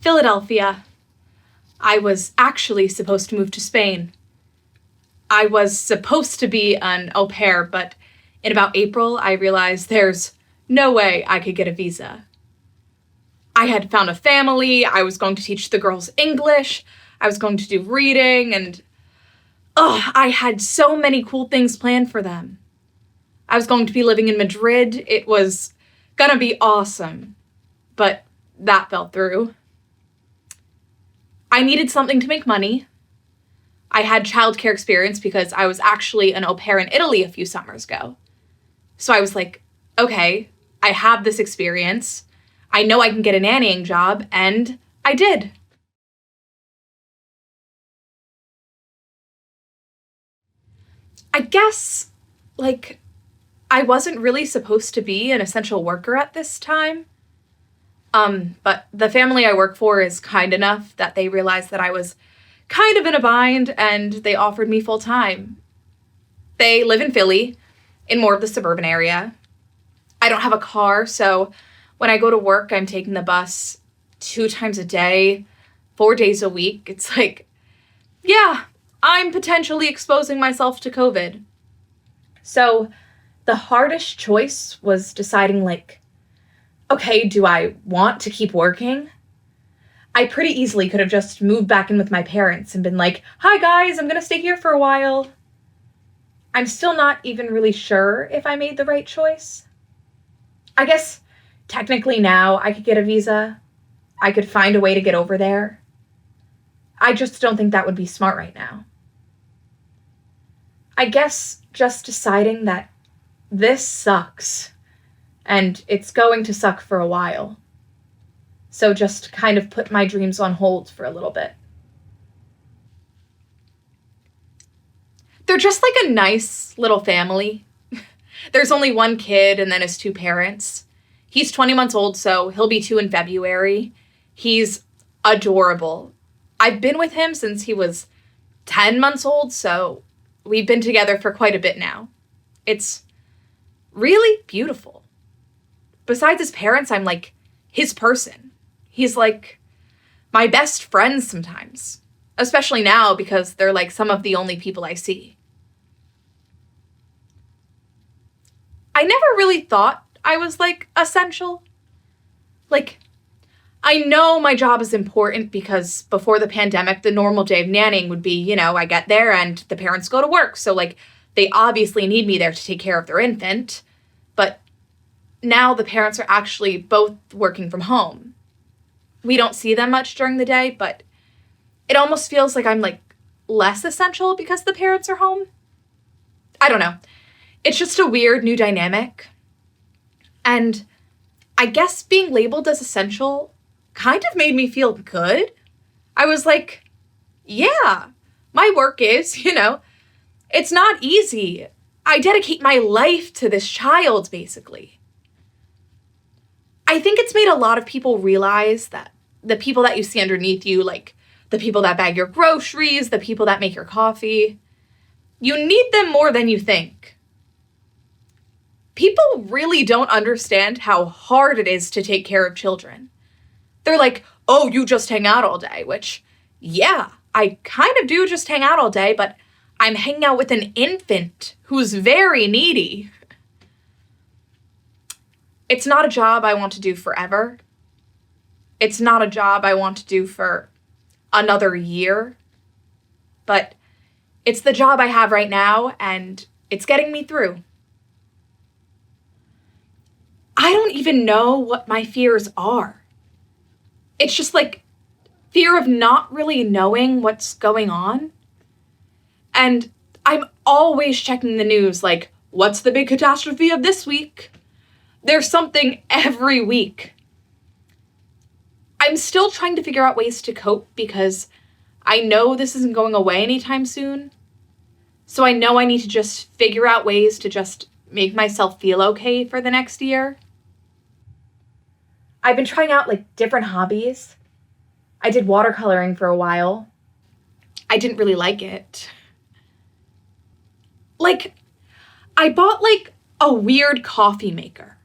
Philadelphia. I was actually supposed to move to Spain. I was supposed to be an au pair, but in about April, I realized there's no way I could get a visa. I had found a family, I was going to teach the girls English, I was going to do reading, and I had so many cool things planned for them. I was going to be living in Madrid. It was gonna be awesome, but that fell through. I needed something to make money. I had childcare experience because I was actually an au pair in Italy a few summers ago. So I was like, okay, I have this experience. I know I can get a nannying job, and I did. I guess, I wasn't really supposed to be an essential worker at this time. But the family I work for is kind enough that they realized that I was kind of in a bind, and they offered me full time. They live in Philly, in more of the suburban area. I don't have a car, so when I go to work, I'm taking the bus 2 times a day, 4 days a week. It's like, yeah, I'm potentially exposing myself to COVID. So the hardest choice was deciding, okay, do I want to keep working? I pretty easily could have just moved back in with my parents and been like, hi guys, I'm gonna stay here for a while. I'm still not even really sure if I made the right choice. I guess technically now I could get a visa. I could find a way to get over there. I just don't think that would be smart right now. I guess just deciding that this sucks, and it's going to suck for a while. So just kind of put my dreams on hold for a little bit. They're just like a nice little family. There's only one kid and then his 2 parents. He's 20 months old, so he'll be 2 in February. He's adorable. I've been with him since he was 10 months old, so we've been together for quite a bit now. It's really beautiful. Besides his parents, I'm like his person. He's like my best friend sometimes, especially now because they're like some of the only people I see. I never really thought I was essential. I know my job is important because before the pandemic, the normal day of nannying would be, I get there and the parents go to work. So they obviously need me there to take care of their infant. But now the parents are actually both working from home. We don't see them much during the day, but it almost feels like I'm less essential because the parents are home. I don't know. It's just a weird new dynamic. And I guess being labeled as essential kind of made me feel good. I was like, yeah, my work is, it's not easy. I dedicate my life to this child, basically. I think it's made a lot of people realize that the people that you see underneath you, the people that bag your groceries, the people that make your coffee, you need them more than you think. People really don't understand how hard it is to take care of children. They're like, oh, you just hang out all day, which, yeah, I kind of do just hang out all day, but I'm hanging out with an infant who's very needy. It's not a job I want to do forever. It's not a job I want to do for another year. But it's the job I have right now, and it's getting me through. I don't even know what my fears are. It's just fear of not really knowing what's going on. And I'm always checking the news, what's the big catastrophe of this week? There's something every week. I'm still trying to figure out ways to cope because I know this isn't going away anytime soon. So I know I need to just figure out ways to just make myself feel okay for the next year. I've been trying out different hobbies. I did watercoloring for a while. I didn't really like it. I bought a weird coffee maker.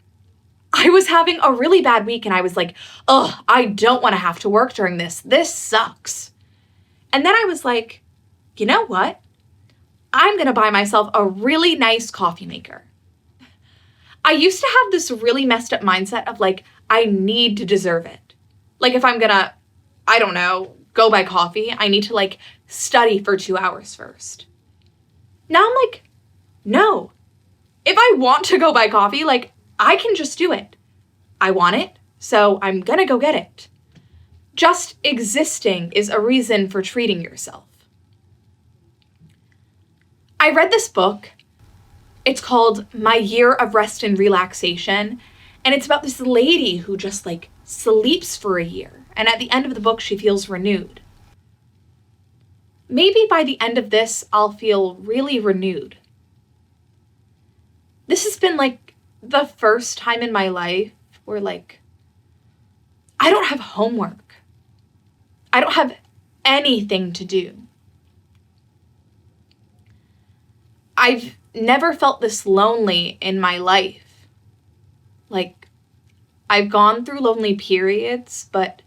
I was having a really bad week and I was like, ugh, I don't want to have to work during this. This sucks. And then I was like, you know what? I'm going to buy myself a really nice coffee maker. I used to have this really messed up mindset of like, I need to deserve it. Like if I'm going to, I don't know, go buy coffee, I need to like study for 2 hours first. Now I'm like, no. If I want to go buy coffee, like I can just do it. I want it, so I'm gonna go get it. Just existing is a reason for treating yourself. I read this book. It's called My Year of Rest and Relaxation, and it's about this lady who just like sleeps for a year, and at the end of the book, she feels renewed. Maybe by the end of this, I'll feel really renewed. This has been like the first time in my life where like, I don't have homework. I don't have anything to do. I've never felt this lonely in my life. Like, I've gone through lonely periods, but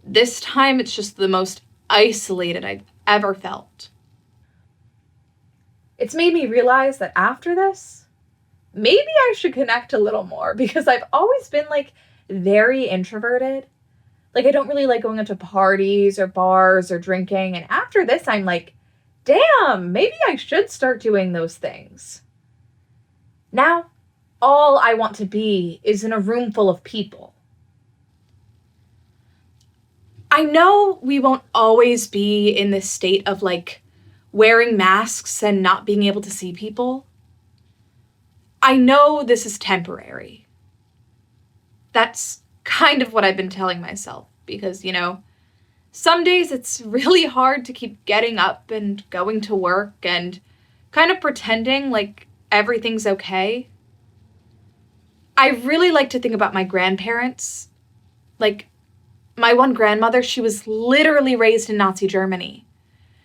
this time it's just the most isolated I've ever felt. It's made me realize that after this, maybe I should connect a little more because I've always been like very introverted. Like I don't really like going into parties or bars or drinking. And after this, I'm like, damn, maybe I should start doing those things. Now, all I want to be is in a room full of people. I know we won't always be in this state of like wearing masks and not being able to see people. I know this is temporary. That's kind of what I've been telling myself because, you know, some days it's really hard to keep getting up and going to work and kind of pretending like everything's okay. I really like to think about my grandparents. Like, my one grandmother, she was literally raised in Nazi Germany.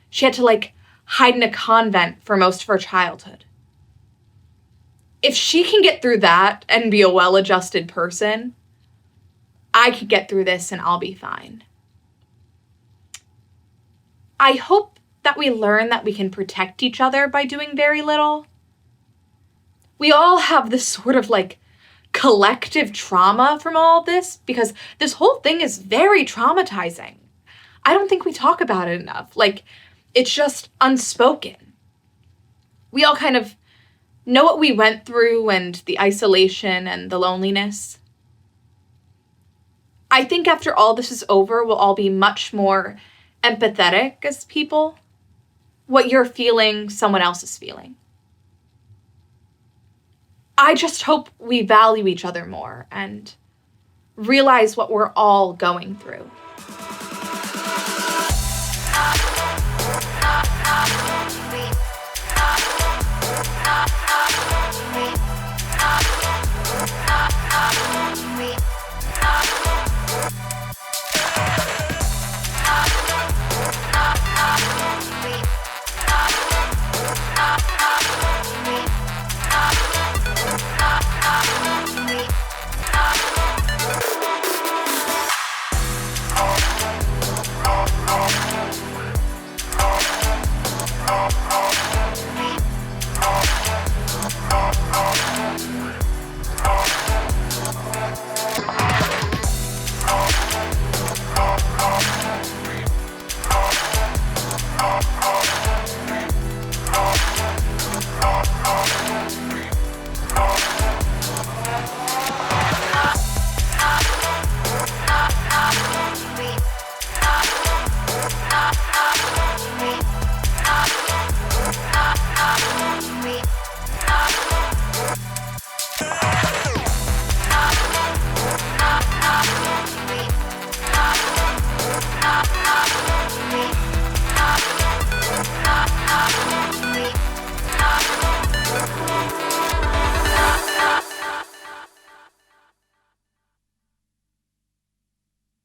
She had to like hide in a convent for most of her childhood. If she can get through that and be a well-adjusted person, I could get through this and I'll be fine. I hope that we learn that we can protect each other by doing very little. We all have this sort of like collective trauma from all of this because this whole thing is very traumatizing. I don't think we talk about it enough. Like, it's just unspoken. We all kind of know what we went through and the isolation and the loneliness. I think after all this is over, we'll all be much more empathetic as people. What you're feeling, someone else is feeling. I just hope we value each other more and realize what we're all going through.